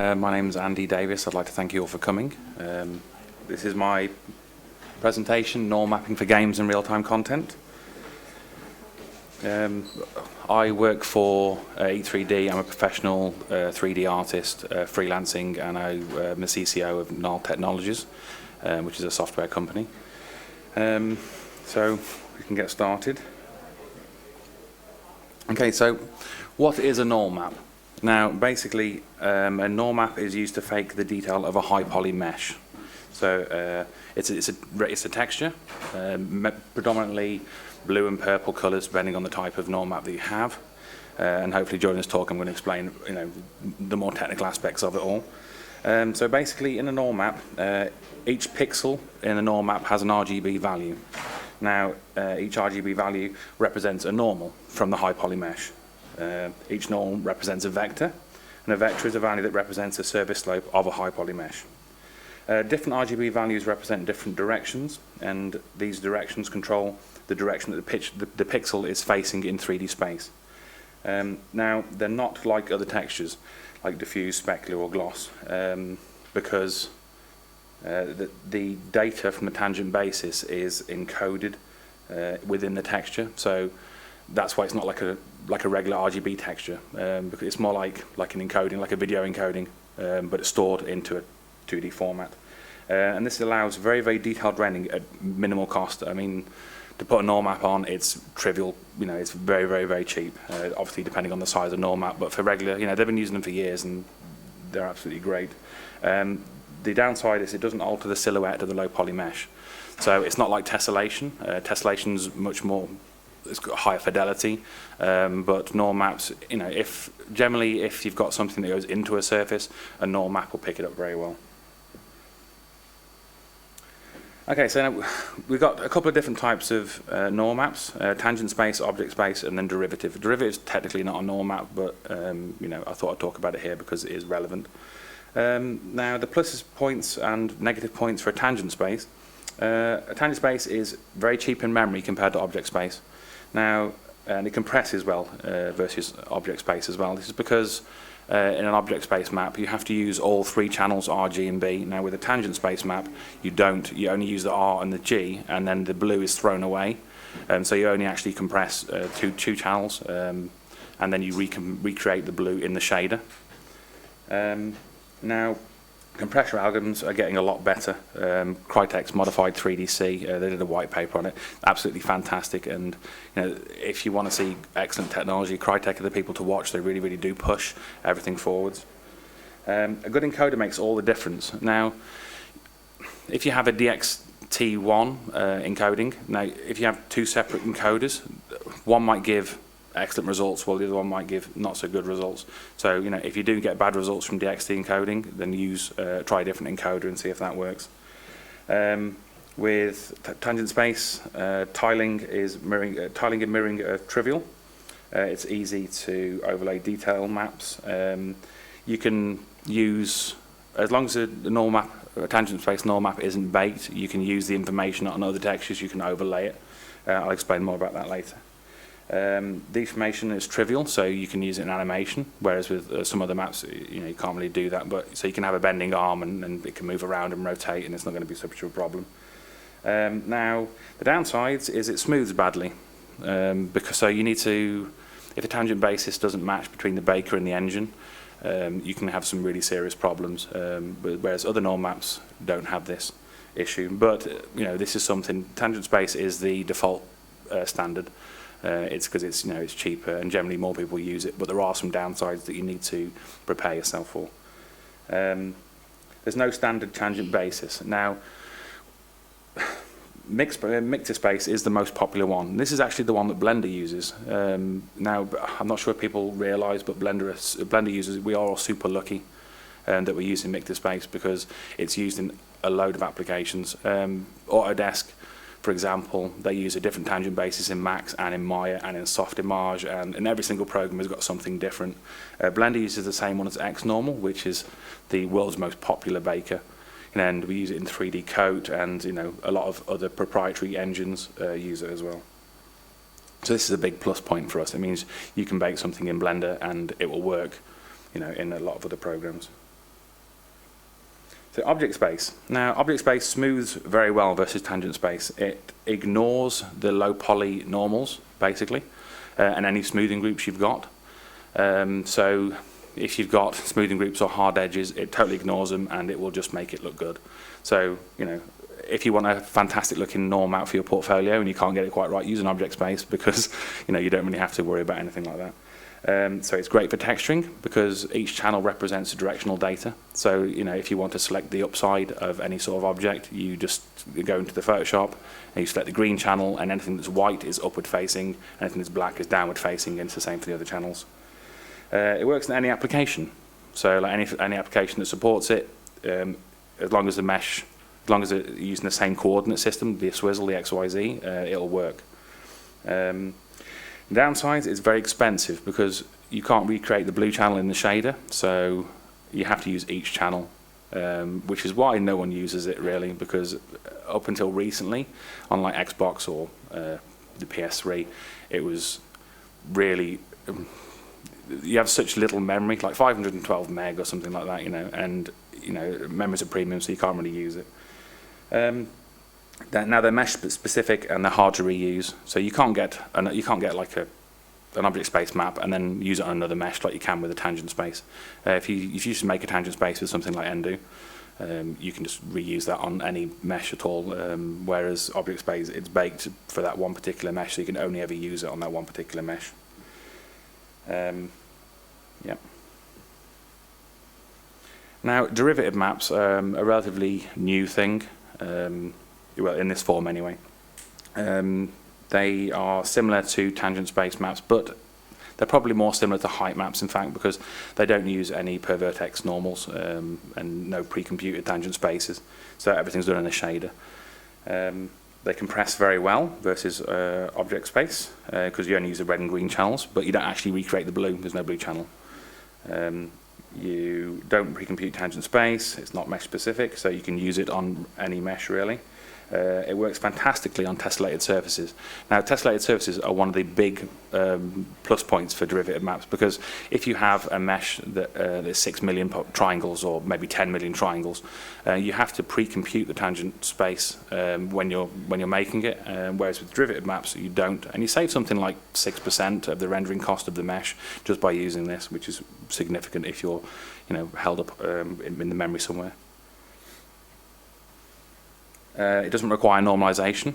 My name's Andy Davies. I'd like to thank you all for coming. This is my presentation, norm mapping for games and real-time content. I work for E3D. I'm a professional 3D artist, freelancing, and I'm the CCO of Knald Technologies, which is a software company. So we can get started. Okay, so what is a norm map? Now, basically, a norm map is used to fake the detail of a high poly mesh. So it's a texture, predominantly blue and purple colours, depending on the type of norm map that you have. And hopefully during this talk, I'm going to explain, the more technical aspects of it all. So basically, in a norm map, each pixel in a norm map has an RGB value. Now, each RGB value represents a normal from the high poly mesh. Each norm represents a vector, and a vector is a value that represents a surface slope of a high poly mesh. Different RGB values represent different directions, and these directions control the direction that the pixel is facing in 3D space. Now, they're not like other textures, like diffuse, specular, or gloss, because the data from the tangent basis is encoded within the texture. So that's why it's not like a regular RGB texture, because it's more like an encoding, like a video encoding, but it's stored into a 2D format. And this allows very, very detailed rendering at minimal cost. I mean, to put a norm map on, it's trivial. It's very, very, very cheap. Obviously, depending on the size of norm map, but for regular, they've been using them for years, and they're absolutely great. The downside is it doesn't alter the silhouette of the low poly mesh. So it's not like tessellation. Tessellation's much more. It's got higher fidelity, but norm maps, if you've got something that goes into a surface, a norm map will pick it up very well. Okay, so now we've got a couple of different types of norm maps: tangent space, object space, and then derivative. Derivative is technically not a norm map, but I thought I'd talk about it here because it is relevant. Now, the pluses points and negative points for a tangent space. A tangent space is very cheap in memory compared to object space. Now, and it compresses well versus object space as well. This is because in an object space map, you have to use all three channels, R, G, and B. Now, with a tangent space map, you don't. You only use the R and the G, and then the blue is thrown away. So you only actually compress two channels, and then you recreate the blue in the shader. Now, compressor algorithms are getting a lot better. Crytek's modified 3DC, they did a white paper on it, absolutely fantastic. And if you want to see excellent technology, Crytek are the people to watch. They really, really do push everything forwards. A good encoder makes all the difference. Now, if you have a DXT1 encoding, now if you have two separate encoders, one might give excellent results, while the other one might give not so good results. So if you do get bad results from DXT encoding, then try a different encoder and see if that works. With tangent space, tiling and mirroring are trivial. It's easy to overlay detail maps. You can use, as long as a norm map, a tangent space norm map isn't baked, you can use the information on other textures. You can overlay it. I'll explain more about that later. Deformation is trivial, so you can use it in animation, whereas with some other maps, you can't really do that. But so you can have a bending arm and it can move around and rotate, and it's not going to be such a problem. Now, the downsides is it smooths badly, because so you need to, if the tangent basis doesn't match between the baker and the engine, you can have some really serious problems. Whereas other norm maps don't have this issue. But this is something. Tangent space is the default standard. It's because it's cheaper, and generally more people use it, but there are some downsides that you need to prepare yourself for. There's no standard tangent basis. Now, mixer space is the most popular one. This is actually the one that Blender uses. Now, I'm not sure if people realise, but Blender users, we are all super lucky that we're using mixer space, because it's used in a load of applications. Autodesk, for example, they use a different tangent basis in Max and in Maya and in Softimage, and every single program has got something different. Blender uses the same one as XNormal, which is the world's most popular baker. And we use it in 3D Coat, and a lot of other proprietary engines use it as well. So this is a big plus point for us. It means you can bake something in Blender and it will work in a lot of other programs. So object space. Now, object space smooths very well versus tangent space. It ignores the low poly normals, basically, and any smoothing groups you've got. So if you've got smoothing groups or hard edges, it totally ignores them, and it will just make it look good. So, you know, if you want a fantastic looking norm map for your portfolio and you can't get it quite right, use an object space, because, you know, you don't really have to worry about anything like that. So it's great for texturing because each channel represents the directional data. So, you know, if you want to select the upside of any sort of object, you just go into the Photoshop and you select the green channel, and anything that's white is upward facing, anything that's black is downward facing, and it's the same for the other channels. It works in any application. So like any application that supports it, as long as the mesh, as long as it's using the same coordinate system, the swizzle, the XYZ, it'll work. Downsides, it's very expensive because you can't recreate the blue channel in the shader, so you have to use each channel, which is why no one uses it really, because up until recently, on like Xbox or the PS3, it was really, you have such little memory, like 512 meg or something like that, you know, and you know, memory's a premium, so you can't really use it. Now they're mesh specific and they're hard to reuse, so you can't get like an object space map and then use it on another mesh like you can with a tangent space. If you just make a tangent space with something like Endo, you can just reuse that on any mesh at all. Whereas object space, it's baked for that one particular mesh, so you can only ever use it on that one particular mesh. Yeah. Now, derivative maps are a relatively new thing. Well, in this form anyway. They are similar to tangent space maps, but they're probably more similar to height maps, in fact, because they don't use any per vertex normals and no pre-computed tangent spaces, so everything's done in a shader. They compress very well versus object space, because you only use the red and green channels, but you don't actually recreate the blue, there's no blue channel. You don't pre-compute tangent space, it's not mesh specific, so you can use it on any mesh really. It works fantastically on tessellated surfaces. Now, tessellated surfaces are one of the big plus points for derivative maps, because if you have a mesh that there's 6 million triangles or maybe 10 million triangles, you have to pre-compute the tangent space when you're making it. Whereas with derivative maps, you don't, and you save something like 6% of the rendering cost of the mesh just by using this, which is significant if you're, you know, held up in the memory somewhere. It doesn't require normalization,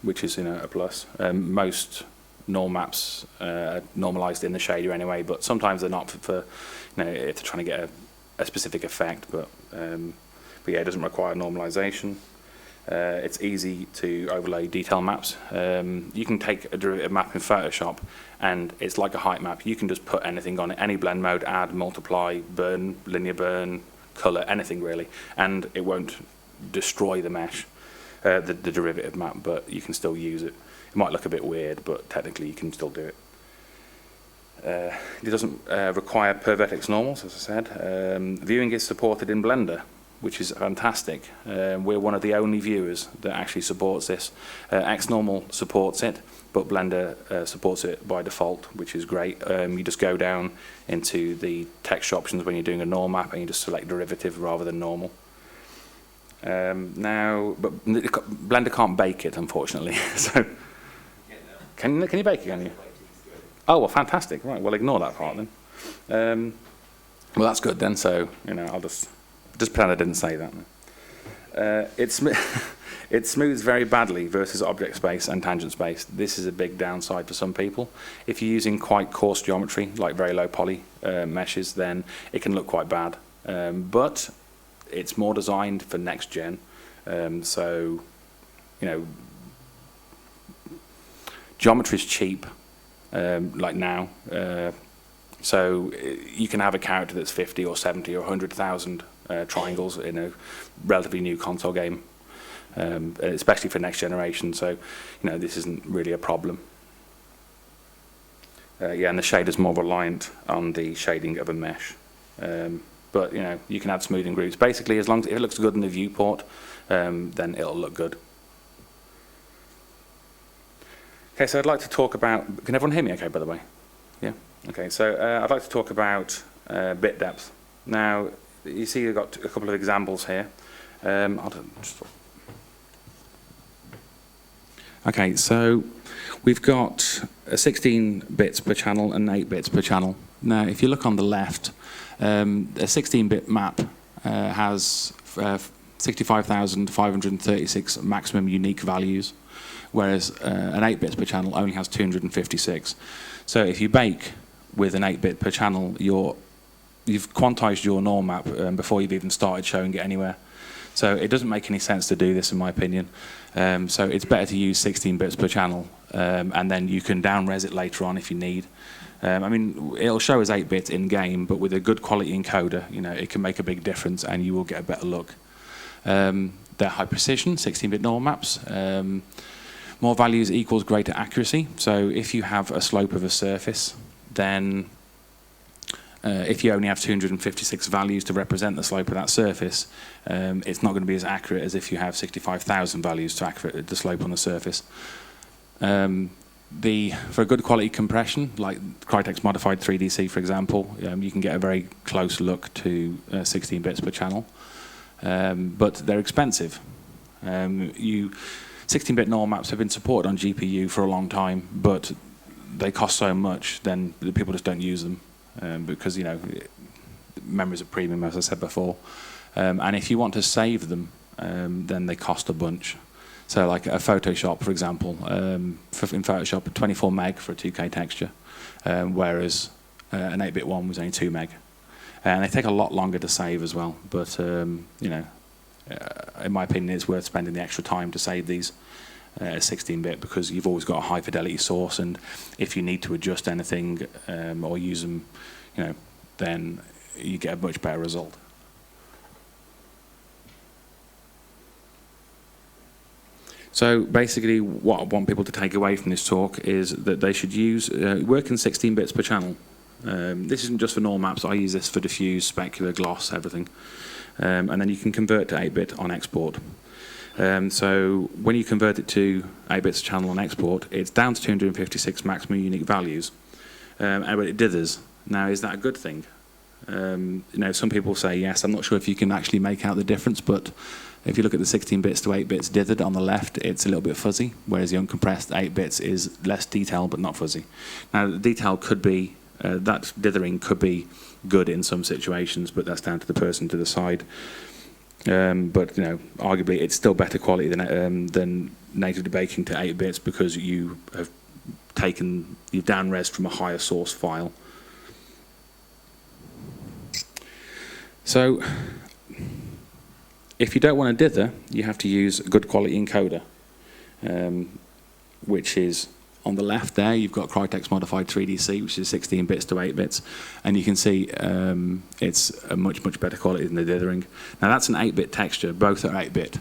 which is, you know, a plus. Most norm maps are normalized in the shader anyway, but sometimes they're not for you know, if they're trying to get a specific effect. But yeah, it doesn't require normalization. It's easy to overlay detail maps. You can take a derivative map in Photoshop, and it's like a height map. You can just put anything on it, any blend mode, add, multiply, burn, linear burn, color, anything really, and it won't destroy the mesh, the derivative map, but you can still use it. It might look a bit weird, but technically you can still do it. It doesn't require per vertex normals, as I said. Viewing is supported in Blender, which is fantastic. We're one of the only viewers that actually supports this. XNormal supports it, but Blender supports it by default, which is great. You just go down into the texture options when you're doing a norm map, and you just select derivative rather than normal. Now, but Blender can't bake it, unfortunately. So, can you bake it? Can you? Oh, well, fantastic. Right, well, ignore that part then. Well, that's good then. So, you know, I'll just pretend I didn't say that. It smooths very badly versus object space and tangent space. This is a big downside for some people. If you're using quite coarse geometry, like very low poly meshes, then it can look quite bad. But it's more designed for next gen, so, you know, geometry's cheap, like now, so you can have a character that's 50 or 70 or 100,000 triangles in a relatively new console game, especially for next generation, so, you know, this isn't really a problem. Yeah, and the shader's more reliant on the shading of a mesh. But, you know, you can add smoothing groups. Basically, as long as it looks good in the viewport, then it'll look good. Okay, so I'd like to talk about, can everyone hear me okay, by the way? Yeah? Okay, so I'd like to talk about bit depth. Now, you see you've got a couple of examples here. Okay, so we've got 16 bits per channel and 8 bits per channel. Now, if you look on the left, a 16-bit map has 65,536 maximum unique values, whereas an 8 bits per channel only has 256. So if you bake with an 8-bit per channel, you've quantized your norm map before you've even started showing it anywhere. So it doesn't make any sense to do this, in my opinion. So it's better to use 16 bits per channel, and then you can down-res it later on if you need. I mean, it'll show as 8 bits in-game, but with a good quality encoder, you know, it can make a big difference, and you will get a better look. They're high precision, 16-bit norm maps. More values equals greater accuracy. So if you have a slope of a surface, then if you only have 256 values to represent the slope of that surface, it's not going to be as accurate as if you have 65,000 values to accurate the slope on the surface. For a good quality compression, like Crytek's modified 3DC, for example, you can get a very close look to 16 bits per channel, but they're expensive. 16-bit norm maps have been supported on GPU for a long time, but they cost so much, then the people just don't use them. Because, you know, memory's a premium, as I said before. And if you want to save them, then they cost a bunch. So like a Photoshop, for example, in Photoshop, 24 meg for a 2K texture, whereas an 8-bit one was only 2 meg. And they take a lot longer to save as well. But, you know, in my opinion, it's worth spending the extra time to save these 16-bit, because you've always got a high fidelity source, and if you need to adjust anything or use them, you know, then you get a much better result. So basically, what I want people to take away from this talk is that they should use work in 16 bits per channel. This isn't just for norm maps. I use this for diffuse, specular, gloss, everything, and then you can convert to 8-bit on export. So when you convert it to 8 bits per channel on export, it's down to 256 maximum unique values, and it dithers. Now, is that a good thing? You know, some people say yes. I'm not sure if you can actually make out the difference, but if you look at the 16 bits to 8 bits dithered on the left, it's a little bit fuzzy, whereas the uncompressed 8 bits is less detailed but not fuzzy. Now, the detail could be, that dithering could be good in some situations, but that's down to the person to decide. But, you know, arguably it's still better quality than native debaking to 8 bits, because you've down-resed from a higher source file. So if you don't want to dither, you have to use a good quality encoder, which is on the left there. You've got Crytek's modified 3DC, which is 16 bits to 8 bits, and you can see it's a much better quality than the dithering. Now that's an 8-bit texture, both are 8-bit,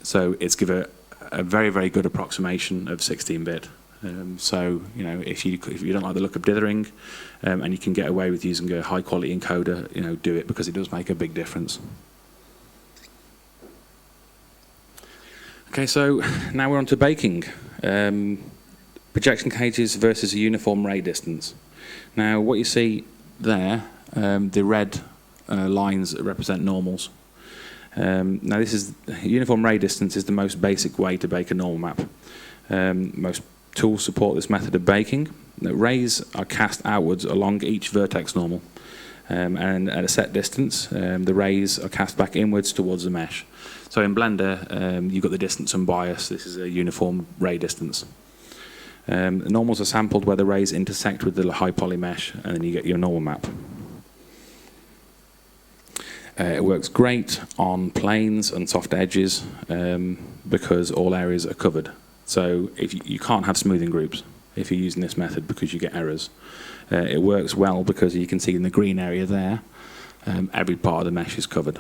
so it's given a very good approximation of 16-bit. So, you know, if you don't like the look of dithering, and you can get away with using a high quality encoder, you know, do it, because it does make a big difference. Okay, so now we're on to baking. Projection cages versus a uniform ray distance. Now, what you see there, the red lines represent normals. Now, this is uniform ray distance is the most basic way to bake a normal map. Most tools support this method of baking. The rays are cast outwards along each vertex normal, and at a set distance, the rays are cast back inwards towards the mesh. So in Blender, you've got the distance and bias. This is a uniform ray distance. The normals are sampled where the rays intersect with the high poly mesh, and then you get your normal map. It works great on planes and soft edges because all areas are covered. So if you can't have smoothing groups if you're using this method, because you get errors. It works well because you can see in the green area there, every part of the mesh is covered.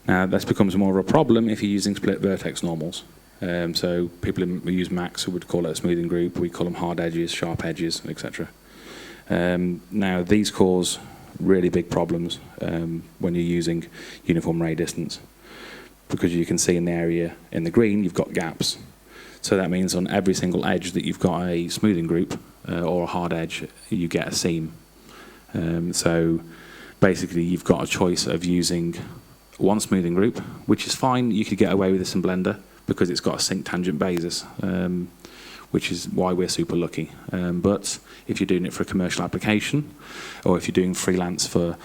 Now this becomes more of a problem if you're using split vertex normals. So people who use Max would call it a smoothing group. We call them hard edges, sharp edges, etc. Now these cause really big problems when you're using uniform ray distance, because you can see in the area in the green you've got gaps. So that means on every single edge that you've got a smoothing group or a hard edge, you get a seam. So basically you've got a choice of using one smoothing group, which is fine. You could get away with this in Blender because it's got a sync tangent basis, which is why we're super lucky. But if you're doing it for a commercial application, or if you're doing freelance for,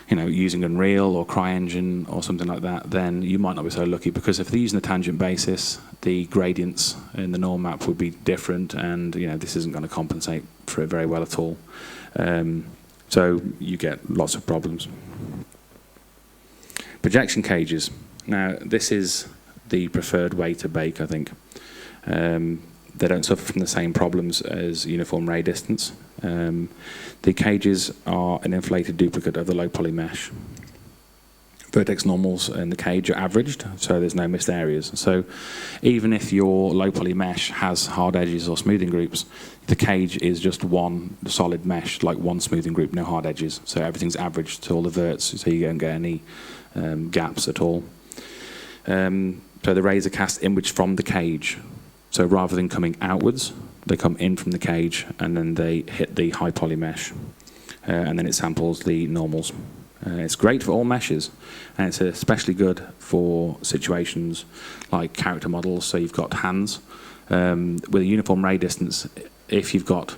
using Unreal or CryEngine or something like that, then you might not be so lucky, because if they're using a tangent basis, the gradients in the norm map would be different, and this isn't going to compensate for it very well at all. So you get lots of problems. Projection cages. Now, this is the preferred way to bake, I think. They don't suffer from the same problems as uniform ray distance. The cages are an inflated duplicate of the low poly mesh. Vertex normals in the cage are averaged, so there's no missed areas. So even if your low poly mesh has hard edges or smoothing groups, the cage is just one solid mesh, like one smoothing group, no hard edges. So everything's averaged to all the verts, so you don't get any gaps at all. So the rays are cast inwards from the cage. So rather than coming outwards, they come in from the cage, and then they hit the high poly mesh, and then it samples the normals. It's great for all meshes, and it's especially good for situations like character models. So you've got hands. With a uniform ray distance, if you've got,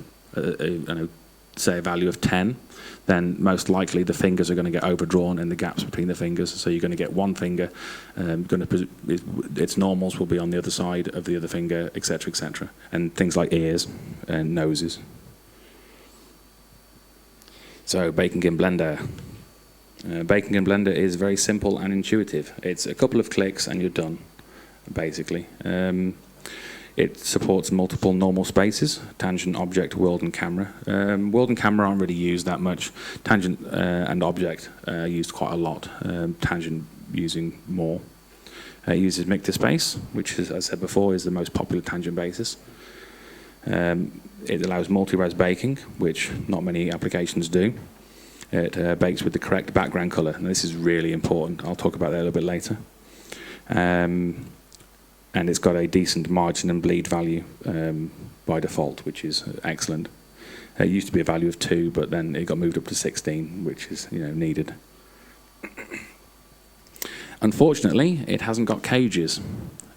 say, a value of 10, then most likely the fingers are going to get overdrawn in the gaps between the fingers. So you're going to get one finger, its normals will be on the other side of the other finger, etc., etc. And things like ears and noses. So baking in Blender. Baking in Blender is very simple and intuitive. It's a couple of clicks and you're done, basically. It supports multiple normal spaces: tangent, object, world, and camera. World and camera aren't really used that much. Tangent and object are used quite a lot. Tangent using more. It uses MictoSpace, which, as I said before, is the most popular tangent basis. It allows multi-res baking, which not many applications do. It bakes with the correct background color, and this is really important. I'll talk about that a little bit later. And it's got a decent margin and bleed value by default, which is excellent. It used to be a value of 2, but then it got moved up to 16, which is needed. Unfortunately, it hasn't got cages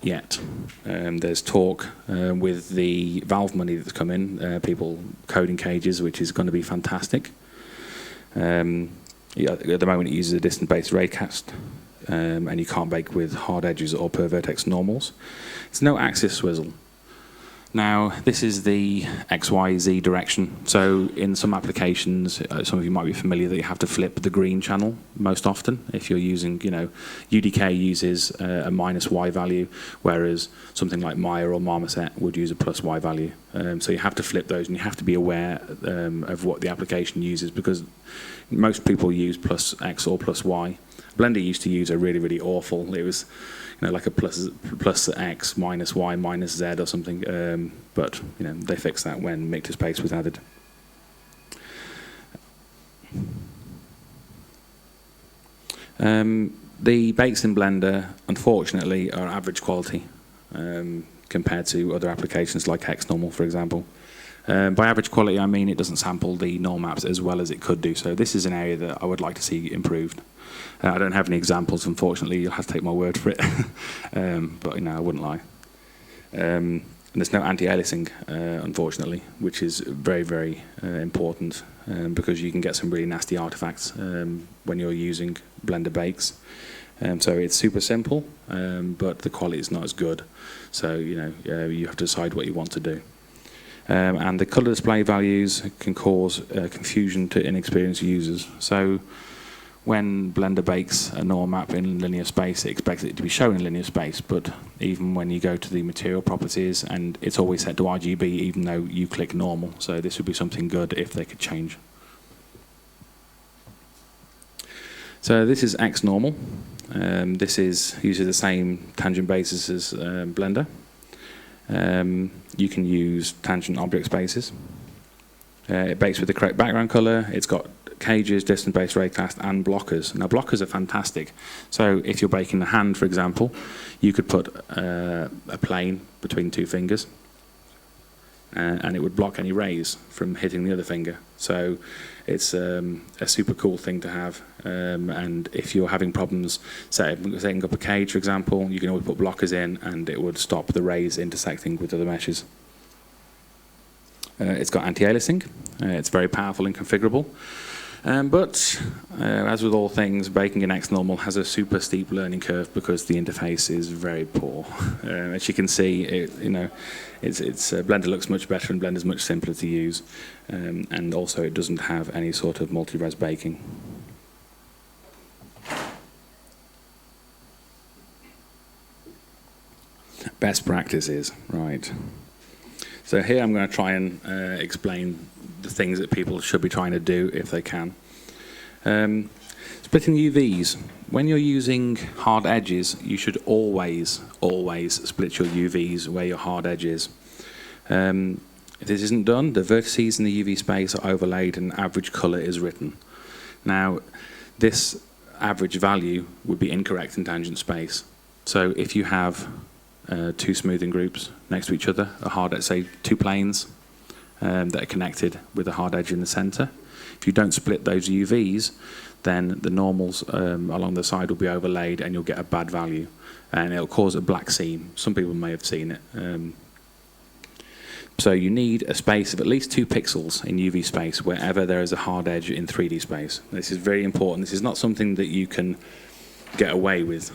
yet. There's talk with the Valve money that's come in, people coding cages, which is going to be fantastic. At the moment, it uses a distant-based raycast. And you can't bake with hard edges or per vertex normals. It's no axis swizzle. Now, this is the XYZ direction. So in some applications, some of you might be familiar that you have to flip the green channel most often. If you're using, UDK uses a minus Y value, whereas something like Maya or Marmoset would use a plus Y value. So you have to flip those, and you have to be aware of what the application uses, because most people use plus X or plus Y. Blender used to use a really, really awful, it was like a plus X minus Y minus Z or something, but they fixed that when MictoSpace was added. The bakes in Blender, unfortunately, are average quality compared to other applications like XNormal, for example. By average quality, I mean it doesn't sample the norm maps as well as it could do. So this is an area that I would like to see improved. I don't have any examples, unfortunately. You'll have to take my word for it. But I wouldn't lie. And there's no anti-aliasing, unfortunately, which is very, very important because you can get some really nasty artifacts when you're using Blender bakes. So it's super simple, but the quality is not as good. So you have to decide what you want to do. And the color display values can cause confusion to inexperienced users. So when Blender bakes a norm map in linear space, it expects it to be shown in linear space, but even when you go to the material properties, and it's always set to RGB even though you click normal. So this would be something good if they could change. So this is XNormal. This uses the same tangent basis as Blender. You can use tangent object spaces. It bakes with the correct background color. It's got cages, distance-based raycast, and blockers. Now, blockers are fantastic. So if you're baking a hand, for example, you could put a plane between two fingers. and it would block any rays from hitting the other finger. So it's a super cool thing to have, and if you're having problems setting up a cage, for example, you can always put blockers in and it would stop the rays intersecting with other meshes. It's got anti-aliasing. It's very powerful and configurable. But as with all things, baking in XNormal has a super steep learning curve because the interface is very poor. As you can see, Blender looks much better and Blender's much simpler to use, and also it doesn't have any sort of multi-res baking. Best practices, right. So here I'm going to try and explain the things that people should be trying to do if they can. Splitting UVs. When you're using hard edges, you should always split your UVs where your hard edge is. If this isn't done, the vertices in the UV space are overlaid and average color is written. Now, this average value would be incorrect in tangent space. So if you have two smoothing groups next to each other, say two planes that are connected with a hard edge in the center. If you don't split those UVs, then the normals along the side will be overlaid and you'll get a bad value. And it'll cause a black seam. Some people may have seen it. So you need a space of at least 2 pixels in UV space wherever there is a hard edge in 3D space. This is very important. This is not something that you can get away with.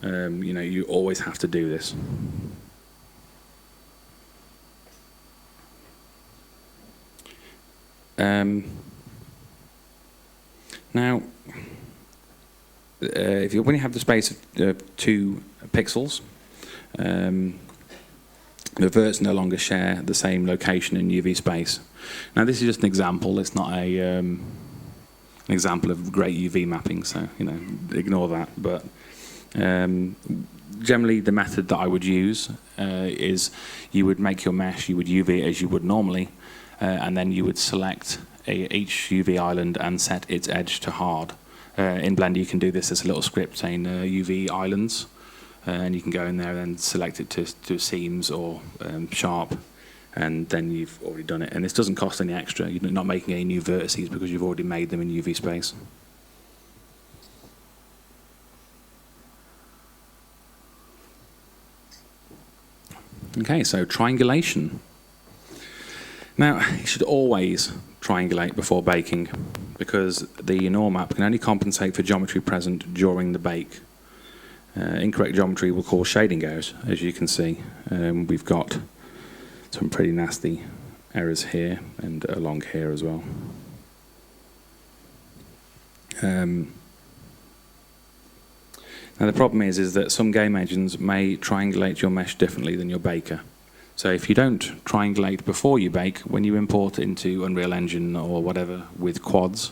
You always have to do this. Now, when you have the space of 2 pixels, the verts no longer share the same location in UV space. Now, this is just an example. It's not an example of great UV mapping, so ignore that. But generally, the method that I would use is you would make your mesh, you would UV it as you would normally, and then you would select each UV island and set its edge to hard. In Blender, you can do this as a little script saying UV islands, and you can go in there and select it to seams or sharp, and then you've already done it. And this doesn't cost any extra. You're not making any new vertices because you've already made them in UV space. Okay, so triangulation. Now, you should always triangulate before baking because the norm map can only compensate for geometry present during the bake. Incorrect geometry will cause shading errors, as you can see. We've got some pretty nasty errors here and along here as well. Now the problem is that some game engines may triangulate your mesh differently than your baker. So if you don't triangulate before you bake, when you import into Unreal Engine or whatever with quads,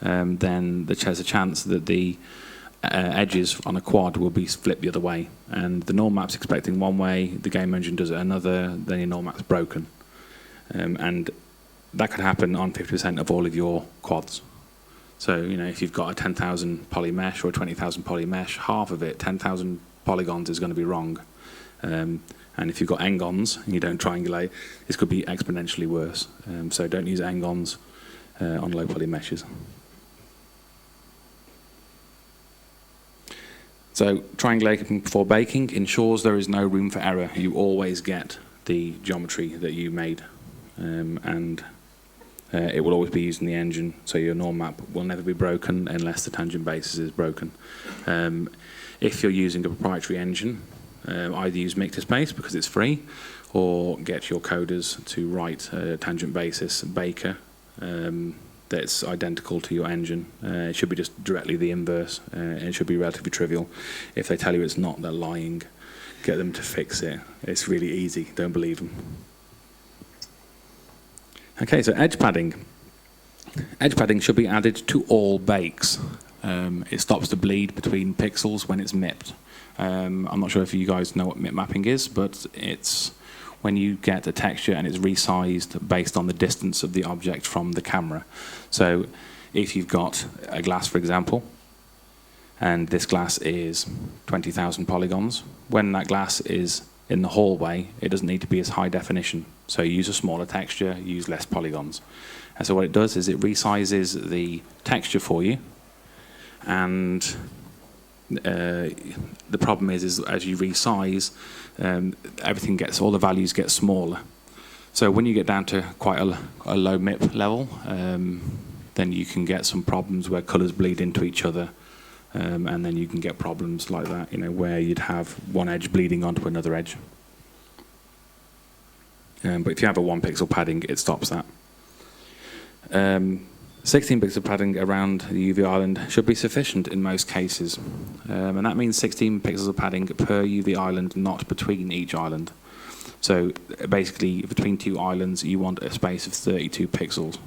then there's a chance that the edges on a quad will be flipped the other way. And the norm map's expecting one way, the game engine does it another, then your norm map's broken. And that could happen on 50% of all of your quads. So, if you've got a 10,000 poly mesh or a 20,000 poly mesh, half of it, 10,000 polygons, is going to be wrong. And if you've got n-gons and you don't triangulate, this could be exponentially worse. So don't use n-gons on low poly meshes. So triangulating before baking ensures there is no room for error. You always get the geometry that you made. It will always be used in the engine, so your norm map will never be broken unless the tangent basis is broken. If you're using a proprietary engine, either use Mictospace because it's free, or get your coders to write a tangent basis baker that's identical to your engine. It should be just directly the inverse. It should be relatively trivial. If they tell you it's not, they're lying. Get them to fix it. It's really easy. Don't believe them. Okay, so edge padding. Edge padding should be added to all bakes. It stops the bleed between pixels when it's mipped. I'm not sure if you guys know what mip mapping is, but it's when you get a texture and it's resized based on the distance of the object from the camera. So if you've got a glass, for example, and this glass is 20,000 polygons, when that glass is in the hallway, it doesn't need to be as high definition. So you use a smaller texture, use less polygons. And so what it does is it resizes the texture for you, and the problem is as you resize, everything gets, all the values get smaller. So when you get down to quite a low MIP level, then you can get some problems where colors bleed into each other, and then you can get problems like that, where you'd have one edge bleeding onto another edge. But if you have a 1 pixel padding, it stops that. 16 pixel padding around the UV island should be sufficient in most cases. And that means 16 pixels of padding per UV island, not between each island. So basically, between 2 islands, you want a space of 32 pixels.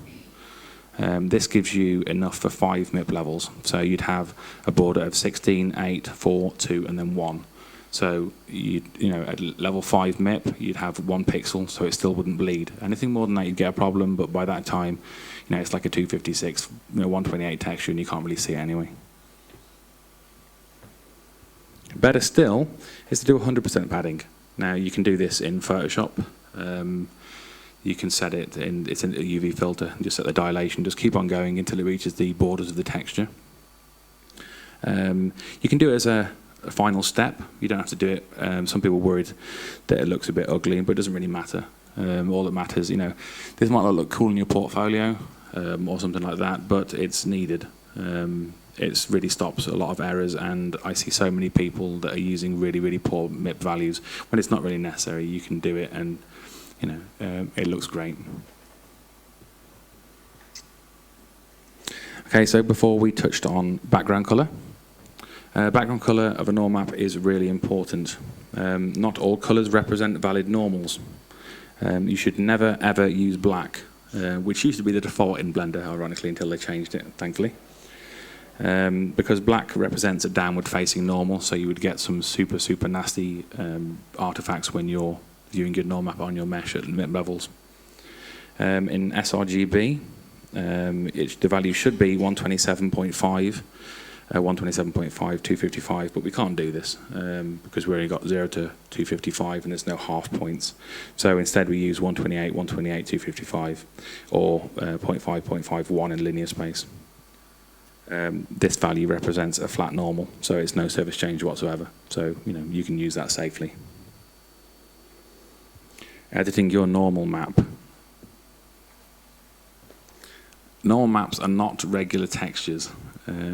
This gives you enough for 5 MIP levels. So you'd have a border of 16, 8, 4, 2, and then 1. So at level 5 MIP, you'd have 1 pixel, so it still wouldn't bleed. Anything more than that, you'd get a problem. But by that time, it's like a 256, 128 texture, and you can't really see it anyway. Better still is to do 100% padding. Now you can do this in Photoshop. You can set it in, it's in a UV filter, and just set the dilation, just keep on going until it reaches the borders of the texture. You can do it as a final step. You don't have to do it. Some people are worried that it looks a bit ugly, but it doesn't really matter. All that matters, this might not look cool in your portfolio or something like that, but it's needed. It really stops a lot of errors, and I see so many people that are using really, really poor MIP values when it's not really necessary. You can do it, and it looks great. Okay, so before we touched on background color. Background color of a norm map is really important. Not all colors represent valid normals. You should never ever use black, which used to be the default in Blender, ironically, until they changed it, thankfully. Because black represents a downward facing normal, so you would get some super, super nasty artifacts when you're viewing your norm map on your mesh at MIP levels. In sRGB, the value should be 127.5, 127.5, 255, but we can't do this because we only got 0 to 255 and there's no half points. So instead we use 128, 128, 255, or 0.5, 0.51 in linear space. This value represents a flat normal, so it's no surface change whatsoever. So you can use that safely. Editing your normal map. Normal maps are not regular textures.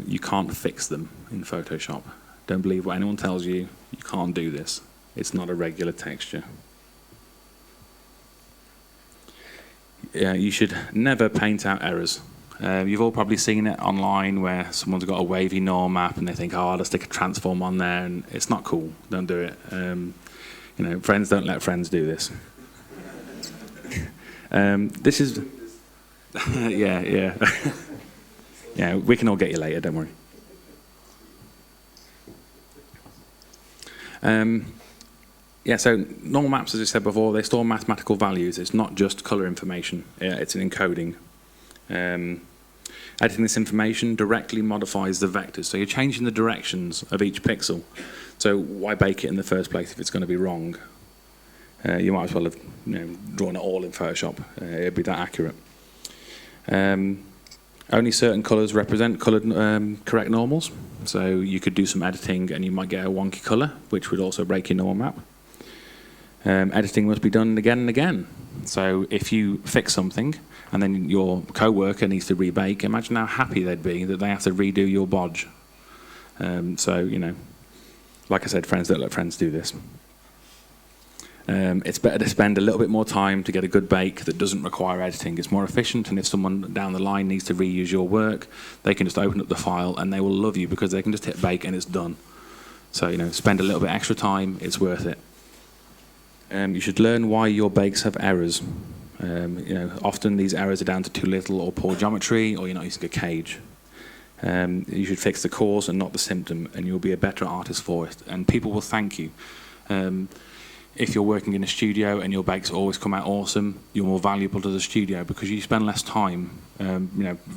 You can't fix them in Photoshop. Don't believe what anyone tells you. You can't do this. It's not a regular texture. You should never paint out errors. You've all probably seen it online where someone's got a wavy norm map and they think, oh, I'll just stick a transform on there, and it's not cool. Don't do it. Friends don't let friends do this. This is... yeah. Yeah, we can all get you later, don't worry. So normal maps, as I said before, they store mathematical values. It's not just color information. It's an encoding. Editing this information directly modifies the vectors. So you're changing the directions of each pixel. So why bake it in the first place if it's going to be wrong? You might as well have drawn it all in Photoshop. It'd be that accurate. Only certain colors represent correct normals. So you could do some editing and you might get a wonky color, which would also break your norm map. Editing must be done again and again. So if you fix something and then your co-worker needs to rebake, imagine how happy they'd be that they have to redo your bodge. Like I said, friends don't let friends do this. It's better to spend a little bit more time to get a good bake that doesn't require editing. It's more efficient, and if someone down the line needs to reuse your work, they can just open up the file and they will love you because they can just hit bake and it's done. So, spend a little bit extra time, it's worth it. You should learn why your bakes have errors. Often these errors are down to too little or poor geometry, or you're not using a cage. You should fix the cause and not the symptom, and you'll be a better artist for it, and people will thank you. If you're working in a studio and your bakes always come out awesome, you're more valuable to the studio because you spend less time,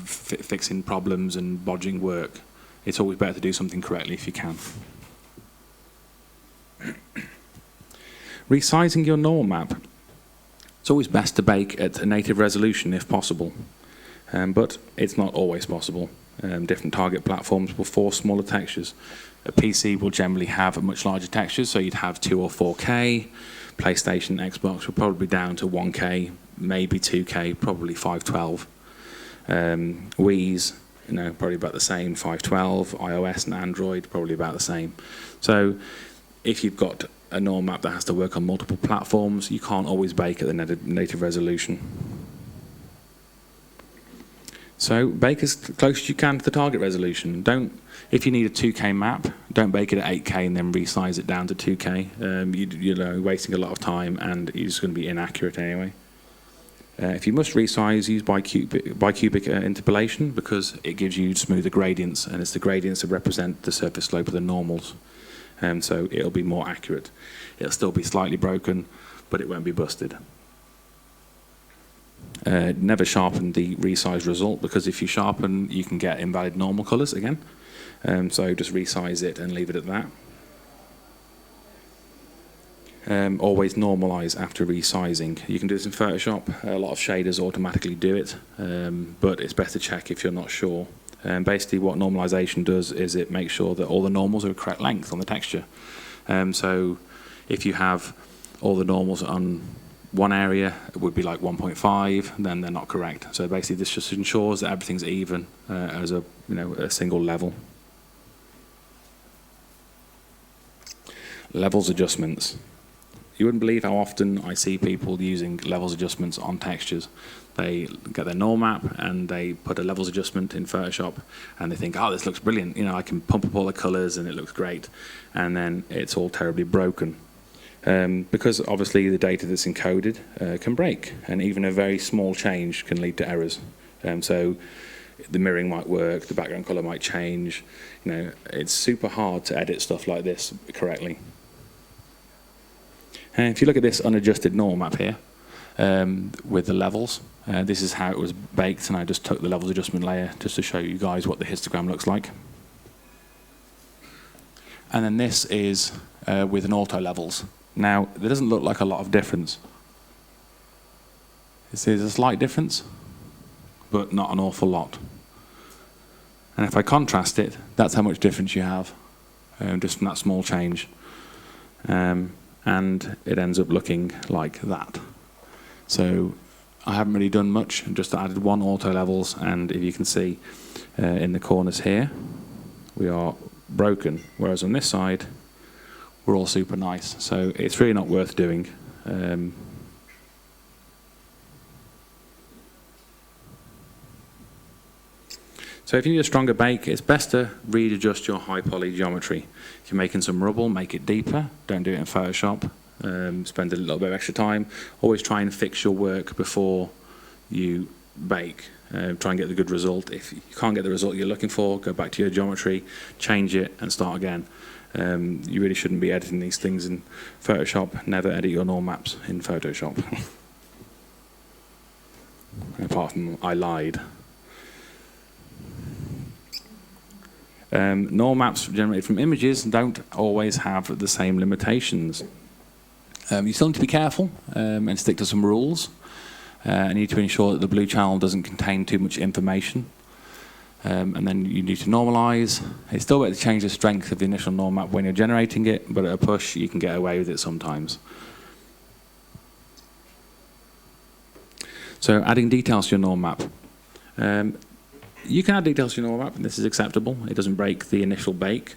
fixing problems and bodging work. It's always better to do something correctly if you can. Resizing your normal map. It's always best to bake at a native resolution if possible, but it's not always possible. Different target platforms will force smaller textures. A PC will generally have much larger textures, so you'd have 2 or 4K. PlayStation, Xbox will probably be down to 1K, maybe 2K, probably 512. Wii's, probably about the same, 512. iOS and Android, probably about the same. So if you've got a normal map that has to work on multiple platforms, you can't always bake at the native resolution. So bake as close as you can to the target resolution. If you need a 2K map, don't bake it at 8K and then resize it down to 2K. You're wasting a lot of time and you're just going to be inaccurate anyway. If you must resize, use bicubic interpolation because it gives you smoother gradients, and it's the gradients that represent the surface slope of the normals. So it'll be more accurate. It'll still be slightly broken, but it won't be busted. Never sharpen the resized result, because if you sharpen, you can get invalid normal colors again. So just resize it and leave it at that. Always normalize after resizing. You can do this in Photoshop. A lot of shaders automatically do it, but it's best to check if you're not sure. Basically what normalization does is it makes sure that all the normals are the correct length on the texture. So if you have all the normals on one area, it would be like 1.5, then they're not correct. So basically this just ensures that everything's even as a single level. Levels adjustments. You wouldn't believe how often I see people using levels adjustments on textures. They get their normal map and they put a levels adjustment in Photoshop and they think, oh, this looks brilliant. I can pump up all the colors and it looks great. And then it's all terribly broken. Because obviously the data that's encoded can break, and even a very small change can lead to errors. So the mirroring might work, the background color might change. It's super hard to edit stuff like this correctly. And if you look at this unadjusted normal map here with the levels, this is how it was baked, and I just took the levels adjustment layer just to show you guys what the histogram looks like. And then this is with an auto levels. Now, there doesn't look like a lot of difference. There's a slight difference, but not an awful lot. And if I contrast it, that's how much difference you have, just from that small change. And it ends up looking like that. So I haven't really done much, just added one auto levels, and if you can see in the corners here, we are broken, whereas on this side, we're all super nice. So it's really not worth doing. So if you need a stronger bake, it's best to readjust your high poly geometry. If you're making some rubble, make it deeper. Don't do it in Photoshop. Spend a little bit of extra time. Always try and fix your work before you bake. Try and get the good result. If you can't get the result you're looking for, go back to your geometry, change it, and start again. You really shouldn't be editing these things in Photoshop. Never edit your normal maps in Photoshop. Apart from I lied. Normal maps generated from images don't always have the same limitations. You still need to be careful and stick to some rules. You need to ensure that the blue channel doesn't contain too much information. And then you need to normalize. It's still better to change the strength of the initial normal map when you're generating it, but at a push you can get away with it sometimes. So adding details to your normal map. You can add details to your normal map, and this is acceptable. It doesn't break the initial bake.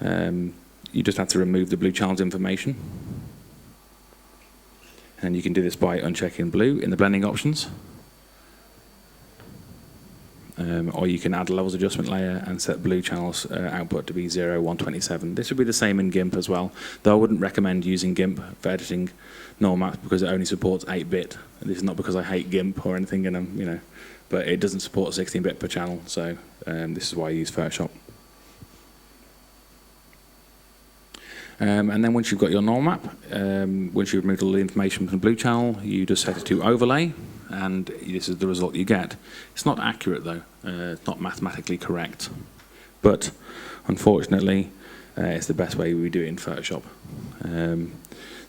You just have to remove the blue channel's information. And you can do this by unchecking blue in the blending options. Or you can add a levels adjustment layer and set blue channels output to be 0, 127. This would be the same in GIMP as well, though I wouldn't recommend using GIMP for editing normal maps because it only supports 8-bit. This is not because I hate GIMP or anything, and but it doesn't support 16-bit per channel, so this is why I use Photoshop. And then once you've got your normal map, once you've removed all the information from the blue channel, you just set it to overlay, and this is the result you get. It's not accurate though, it's not mathematically correct. But unfortunately, it's the best way we do it in Photoshop.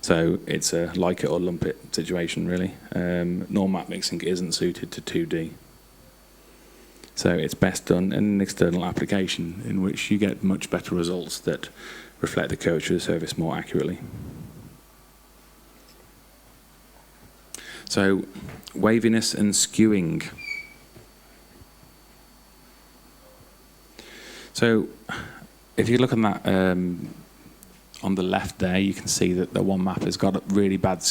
So it's a like it or lump it situation, really. Norm map mixing isn't suited to 2D. So it's best done in an external application in which you get much better results that reflect the curvature of the surface more accurately. So, waviness and skewing. So, if you look on that on the left there, you can see that the one map has got a really bad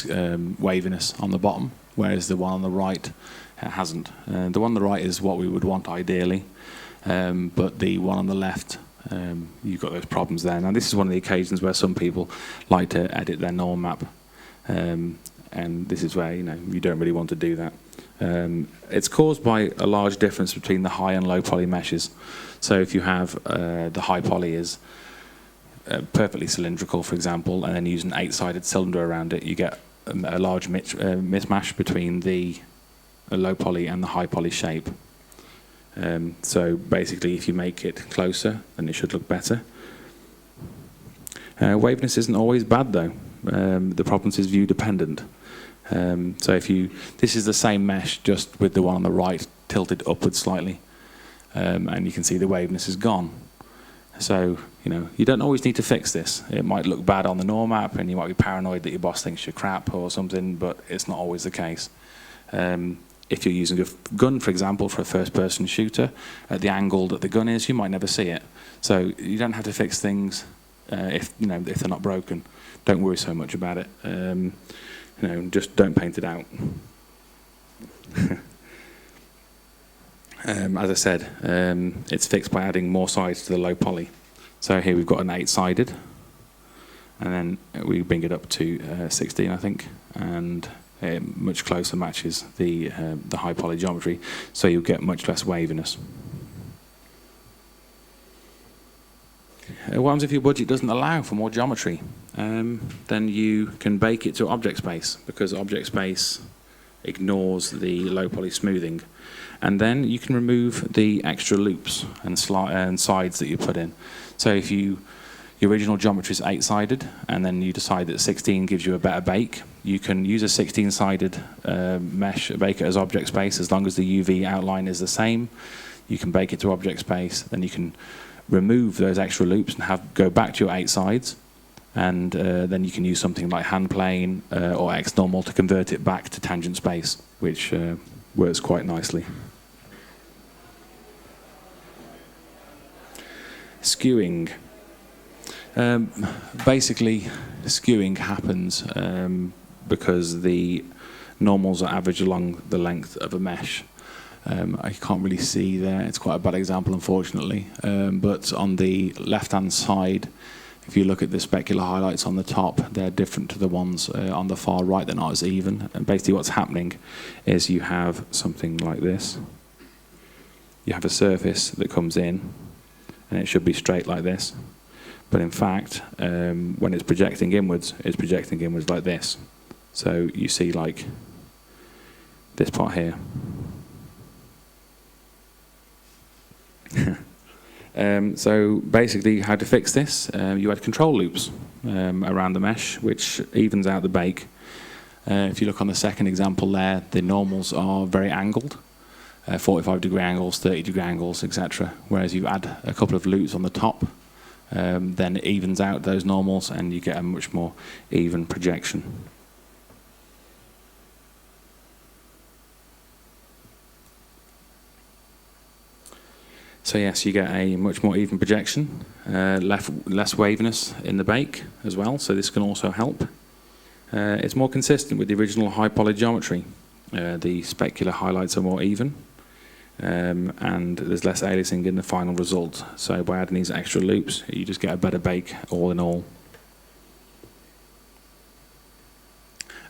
waviness on the bottom, whereas the one on the right hasn't. The one on the right is what we would want ideally, but the one on the left, you've got those problems there. Now, this is one of the occasions where some people like to edit their norm map. And this is where you don't really want to do that. It's caused by a large difference between the high and low poly meshes. So if you have the high poly is perfectly cylindrical, for example, and then use an 8-sided cylinder around it, you get a large mismatch between the low poly and the high poly shape. So basically, if you make it closer, then it should look better. Waviness isn't always bad, though. The problem is view dependent. So this is the same mesh, just with the one on the right tilted upwards slightly, and you can see the waviness is gone. So you don't always need to fix this. It might look bad on the norm map, and you might be paranoid that your boss thinks you're crap or something, but it's not always the case. If you're using a gun, for example, for a first-person shooter, at the angle that the gun is, you might never see it. So you don't have to fix things if they're not broken. Don't worry so much about it. Just don't paint it out. As I said, it's fixed by adding more sides to the low poly. So here we've got an 8-sided, and then we bring it up to 16, I think, and it much closer matches the high poly geometry, so you'll get much less waviness. What happens if your budget doesn't allow for more geometry? Then you can bake it to object space, because object space ignores the low poly smoothing. And then you can remove the extra loops and sides that you put in. So if your original geometry is 8-sided, and then you decide that 16 gives you a better bake, you can use a 16-sided mesh, bake it as object space, as long as the UV outline is the same. You can bake it to object space, then you can remove those extra loops and go back to your 8 sides, and then you can use something like hand plane or X normal to convert it back to tangent space, which works quite nicely. Skewing. Basically, skewing happens because the normals are averaged along the length of a mesh. I can't really see there, it's quite a bad example, unfortunately, but on the left-hand side, if you look at the specular highlights on the top, they're different to the ones on the far right. They're not as even, and basically what's happening is you have something like this. You have a surface that comes in, and it should be straight like this, but in fact, when it's projecting inwards like this. So you see like this part here. So basically, how to fix this? You add control loops around the mesh, which evens out the bake. If you look on the second example there, the normals are very angled, 45-degree angles, 30-degree angles, etc. Whereas you add a couple of loops on the top, then it evens out those normals, and you get a much more even projection. So yes, you get a much more even projection, less waviness in the bake as well, so this can also help. It's more consistent with the original high poly geometry. The specular highlights are more even, and there's less aliasing in the final result. So by adding these extra loops, you just get a better bake all in all.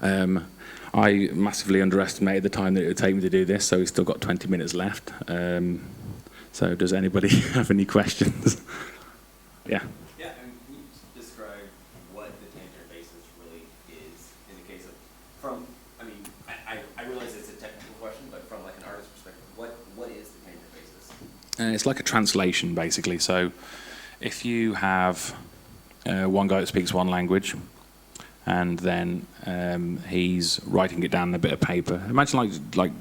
I massively underestimated the time that it would take me to do this, so we've still got 20 minutes left. So does anybody have any questions? Yeah. Yeah, can you describe what the tangent basis really is in the case of, I realize it's a technical question, but from like an artist's perspective, what is the tangent basis? It's like a translation, basically. So if you have one guy that speaks one language, and then he's writing it down on a bit of paper. Imagine like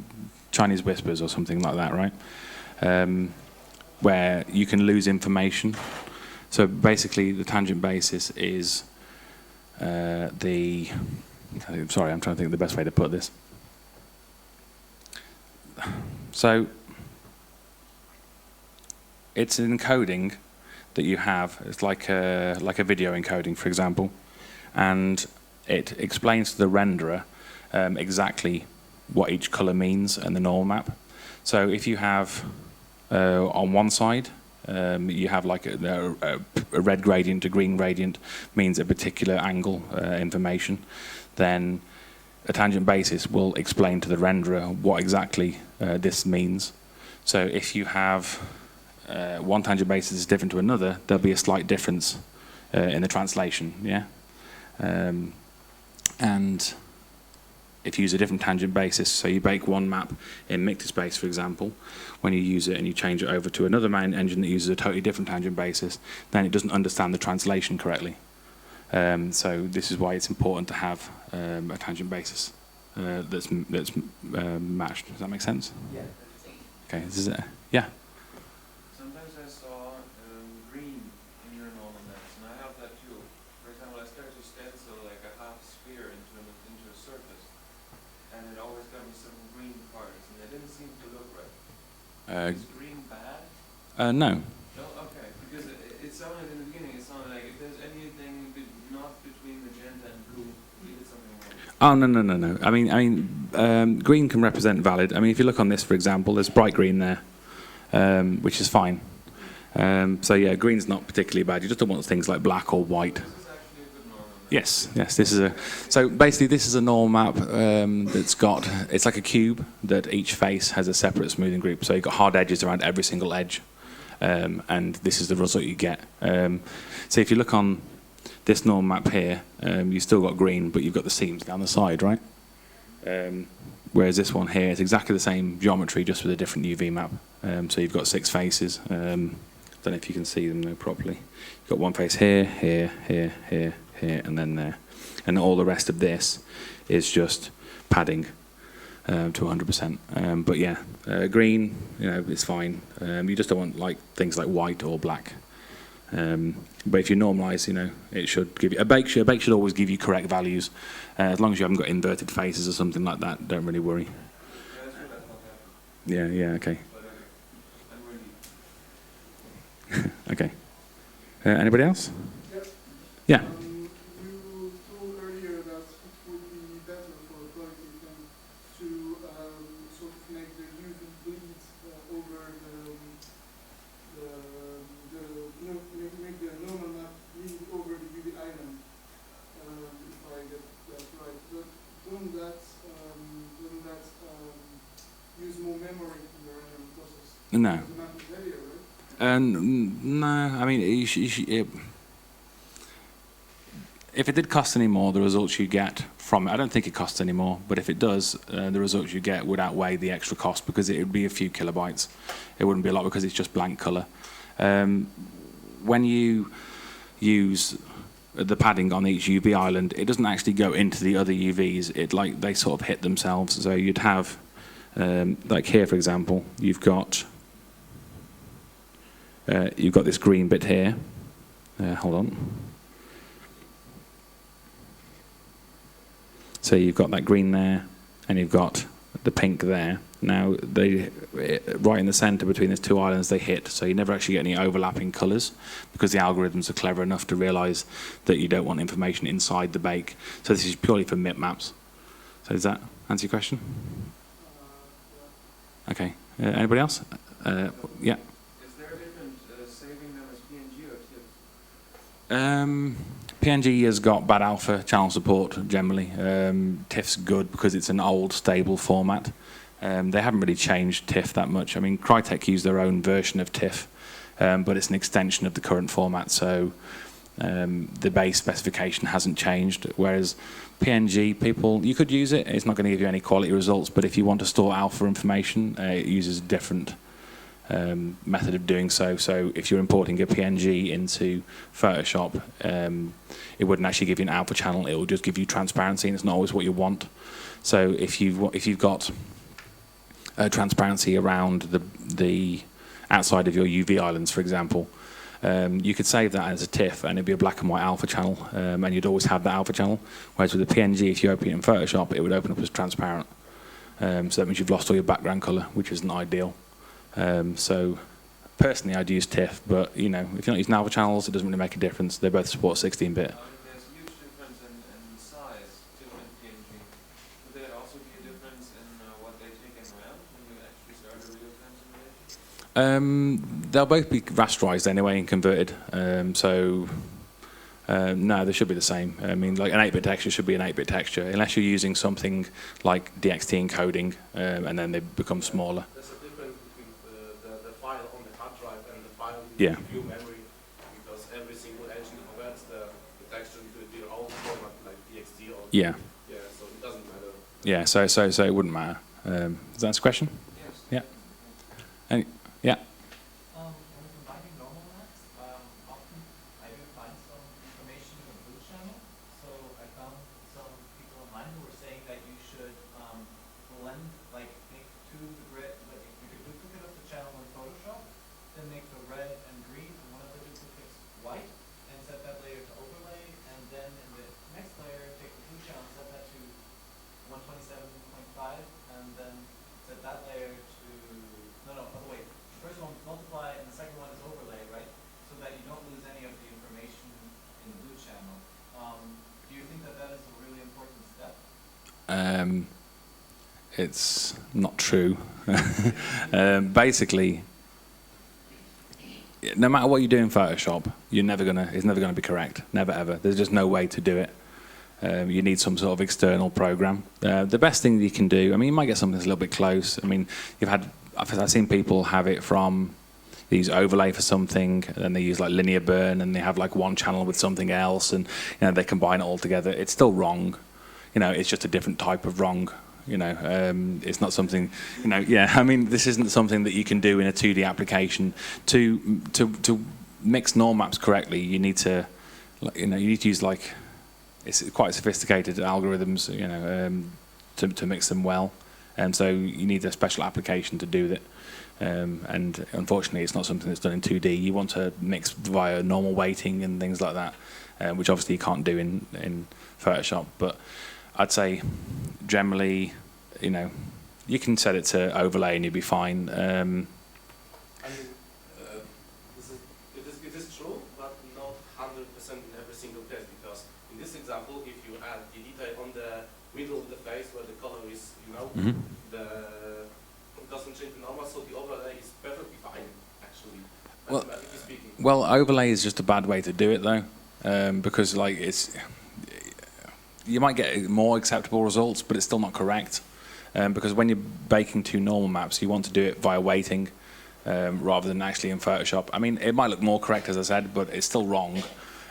Chinese whispers or something like that, right? Where you can lose information. So basically, the tangent basis is sorry, I'm trying to think of the best way to put this. So it's an encoding that you have. It's like a video encoding, for example, and it explains to the renderer exactly what each color means and the normal map. So if you have on one side, you have like a red gradient, a green gradient means a particular angle information, then a tangent basis will explain to the renderer what exactly this means. So if you have one tangent basis is different to another, there'll be a slight difference in the translation, yeah? And if you use a different tangent basis, so you bake one map in Milkshape, for example, when you use it and you change it over to another main engine that uses a totally different tangent basis, then it doesn't understand the translation correctly. So this is why it's important to have a tangent basis that's matched. Does that make sense? Yeah. Okay, this is it. Yeah. Sometimes I saw green in your normal maps, and I have that too. For example, I started to stencil like a half sphere into a surface, and it always got me some green parts, and they didn't seem to look right. Is green bad? No. No? Okay. Because it sounded in the beginning, it sounded like if there's anything not between magenta and blue, you did something wrong. Oh, no. I mean, green can represent valid. I mean, if you look on this, for example, there's bright green there, which is fine. So yeah, green's not particularly bad. You just don't want things like black or white. This is actually a good normal map. Yes, this is so basically this is a normal map that's got, it's like a cube that each face has a separate smoothing group. So you've got hard edges around every single edge, and this is the result you get. So if you look on this normal map here, you've still got green, but you've got the seams down the side, right? Whereas this one here is exactly the same geometry, just with a different UV map. So you've got 6 faces. Don't know if you can see them though properly. You've got one face here, here, and then there. And all the rest of this is just padding to 100%. But yeah, green, it's fine. You just don't want like things like white or black. But if you normalise, it should give you a bake should always give you correct values, as long as you haven't got inverted faces or something like that. Don't really worry. Yeah, that's what I thought happened. Yeah, okay, But I'm really... okay. Anybody else? Yep. Yeah. You told earlier that it would be better for a quality thing to sort of make the UV bleed over make the normal map bleed over the UV island, if I get that right. But doesn't that use more memory in the rendering process? No. The map is heavier, right? No, I mean, if it did cost any more, the results you get from it, I don't think it costs any more, but if it does, the results you get would outweigh the extra cost, because it would be a few kilobytes. It wouldn't be a lot because it's just blank colour. When you use the padding on each UV island, it doesn't actually go into the other UVs. They sort of hit themselves. So you'd have, like here, for example, you've got this green bit here. Hold on. So you've got that green there, and you've got the pink there. Now, right in the centre between these two islands, they hit, so you never actually get any overlapping colours, because the algorithms are clever enough to realise that you don't want information inside the bake. So this is purely for MIP maps. So does that answer your question? Yeah. Okay. Anybody else? Yeah. Is there a difference saving them as PNG or TIFF? PNG has got bad alpha channel support generally. TIFF's good because it's an old, stable format. They haven't really changed TIFF that much. I mean, Crytek use their own version of TIFF, but it's an extension of the current format, so the base specification hasn't changed. Whereas PNG, you could use it. It's not going to give you any quality results, but if you want to store alpha information, it uses a different method of doing so. So if you're importing a PNG into Photoshop, it wouldn't actually give you an alpha channel. It will just give you transparency, and it's not always what you want. So if you've got transparency around the outside of your UV islands, for example, you could save that as a TIFF, and it'd be a black and white alpha channel, and you'd always have that alpha channel. Whereas with a PNG, if you open it in Photoshop, it would open up as transparent. So that means you've lost all your background color, which isn't ideal. So personally, I'd use TIFF, but if you're not using alpha channels, it doesn't really make a difference. They both support 16-bit. I mean, there's a huge difference in size, TIFF and PNG. Would there also be a difference in what they take in RAM when you actually start a real-time simulation? They'll both be rasterized anyway and converted. No, they should be the same. I mean, like an 8-bit texture should be an 8-bit texture, unless you're using something like DXT encoding, and then they become smaller. There's a difference between the file on the hard drive and the file in Yeah. the view memory, because every single engine converts the texture into their own format, like DXT or Yeah. yeah, so it doesn't matter. Yeah. So it wouldn't matter. Does that answer the question? Yes. Yeah. Any, yeah. When combining normal maps, often I do find some information in the blue channel. So I found some people online who were saying that you should blend, like make two the red, like you could duplicate of the channel in Photoshop, then make the red and green and one of the duplicates white, and set that layer to overlay, and then in the next layer take the blue channel, set that to 127.5, and then set that layer to, no, other way. The first one multiply and the second one is overlay, right? So that you don't lose any of the information in the blue channel. Do you think that that is a really important step? It's not true. Basically, no matter what you do in Photoshop, it's never gonna be correct. Never ever. There's just no way to do it. You need some sort of external program. The best thing that you can do, I mean, you might get something that's a little bit close. I mean, I've seen people have it from, they use overlay for something, and then they use like linear burn, and they have like one channel with something else, and they combine it all together. It's still wrong. It's just a different type of wrong. It's not something, yeah, I mean, this isn't something that you can do in a 2D application. To mix norm maps correctly, you need to use like, it's quite sophisticated algorithms, to mix them well. And so you need a special application to do that. And unfortunately, it's not something that's done in 2D. You want to mix via normal weighting and things like that, which obviously you can't do in Photoshop. But I'd say generally, you can set it to overlay and you'll be fine. I mean, it is true, but not 100% in every single case, because in this example, if you add the detail on the middle of the face where the color is, it doesn't change the normal, so the overlay is perfectly fine, actually, mathematically speaking. Well, overlay is just a bad way to do it, though, because like you might get more acceptable results, but it's still not correct. Because when you're baking two normal maps, you want to do it via weighting rather than actually in Photoshop. I mean, it might look more correct, as I said, but it's still wrong.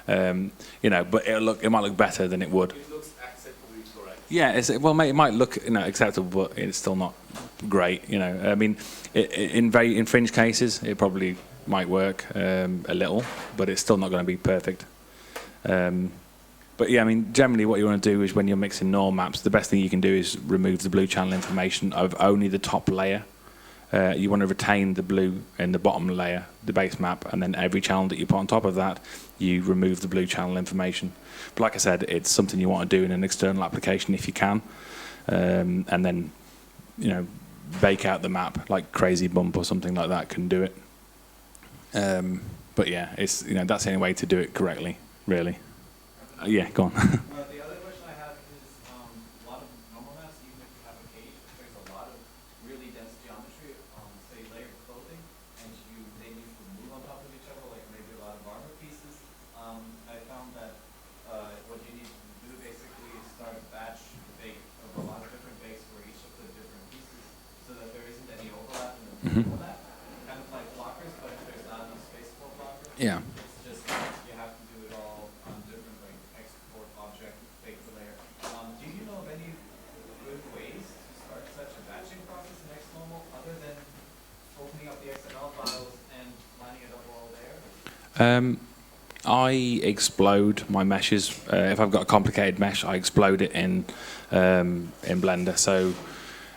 But it might look better than it would. It looks acceptably correct. Yeah, it might look acceptable, but it's still not great. I mean, in fringe cases, it probably might work a little, but it's still not going to be perfect. But yeah, I mean, generally what you want to do is when you're mixing norm maps, the best thing you can do is remove the blue channel information of only the top layer. You want to retain the blue in the bottom layer, the base map, and then every channel that you put on top of that, you remove the blue channel information. But like I said, it's something you want to do in an external application if you can, and then bake out the map like Crazy Bump or something like that can do it. But yeah, it's that's the only way to do it correctly, really. Yeah, go on. The other question I have is a lot of normal maps, even if you have a cage, there's a lot of really dense geometry on, say, layered clothing, and they need to move on top of each other, like maybe a lot of armor pieces. I found that what you need to do basically is start a batch bake of a lot of different bakes for each of the different pieces, so that there isn't any overlap in the overlap. Kind of like blockers, but there's not enough space for blockers. Yeah. It's just you have to do it all on different like export object, bake the layer. Do you know of any good ways to start such a batching process in XNormal other than opening up the XML files and lining it up all there? I explode my meshes. If I've got a complicated mesh, I explode it in Blender. So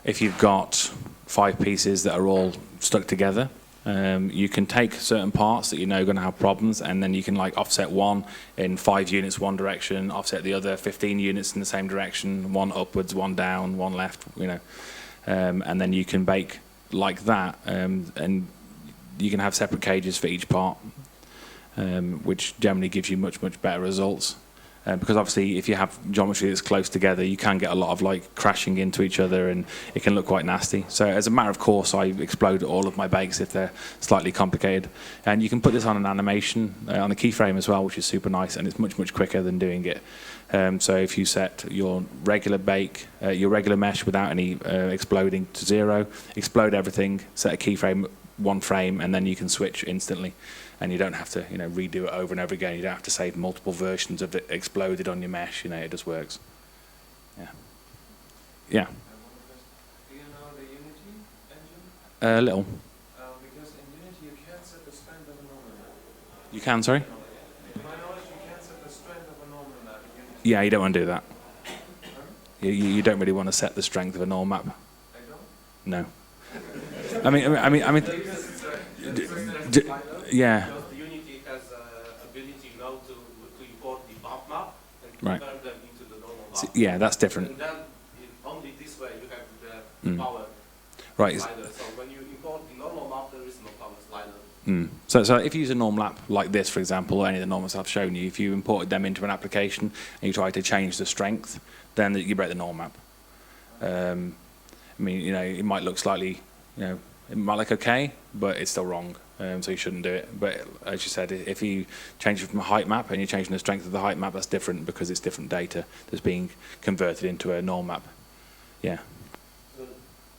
if you've got 5 pieces that are all stuck together, you can take certain parts that you know are going to have problems, and then you can like offset one in 5 units one direction, offset the other 15 units in the same direction, one upwards, one down, one left, you know, and then you can bake like that, and you can have separate cages for each part, which generally gives you much better results. Because obviously if you have geometry that's close together, you can get a lot of like crashing into each other, and it can look quite nasty. So as a matter of course, I explode all of my bakes if they're slightly complicated. And you can put this on an animation, on a keyframe as well, which is super nice, and it's much quicker than doing it. So if you set your regular bake, your regular mesh without any exploding to 0, explode everything, set a keyframe, 1 frame, and then you can switch instantly. And you don't have to, you know, redo it over and over again. You don't have to save multiple versions of it exploded on your mesh. You know, it just works. Yeah. Yeah. Do you know the Unity engine? A little. Because in Unity you can't set the strength of a normal map. You can, sorry? To my knowledge, you can't set the strength of a normal map in Unity. Yeah, you don't want to do that. You don't really want to set the strength of a normal map. I don't? No. I mean. Yeah. Because the Unity has ability now to import the bump map and Right. convert them into the normal map. So, yeah, that's different. And then only this way you have the power Right. slider. So when you import the normal map, there is no power slider. So if you use a normal map like this, for example, or any of the normals I've shown you, if you imported them into an application and you try to change the strength, then you break the normal map. I mean, you know, it might look slightly, you know, it might look okay, but it's still wrong. So you shouldn't do it. But as you said, if you change it from a height map and you're changing the strength of the height map, that's different because it's different data that's being converted into a normal map. Yeah. So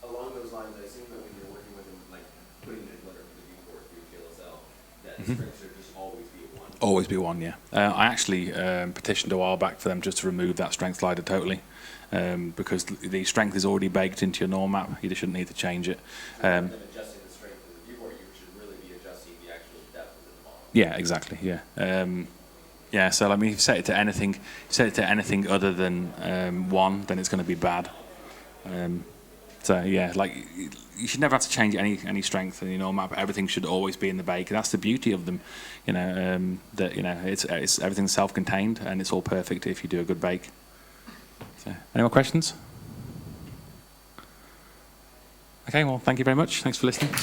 along those lines, I assume that when you're working with them, like putting it in Blender for the viewport through TLSL, that the strength should just always be a 1. Always be 1, yeah. I actually petitioned a while back for them just to remove that strength slider totally, because the strength is already baked into your normal map. You just shouldn't need to change it. Rather than adjusting the strength of the viewport, you should really be adjusting the actual depth of the model. Yeah, exactly. Yeah. Yeah. So I mean, if you set it to anything other than 1, then it's going to be bad. So yeah, like you should never have to change any strength in your normal map. Everything should always be in the bake. That's the beauty of them, you know. That you know, it's everything's self-contained and it's all perfect if you do a good bake. So, any more questions? Okay. Well, thank you very much. Thanks for listening.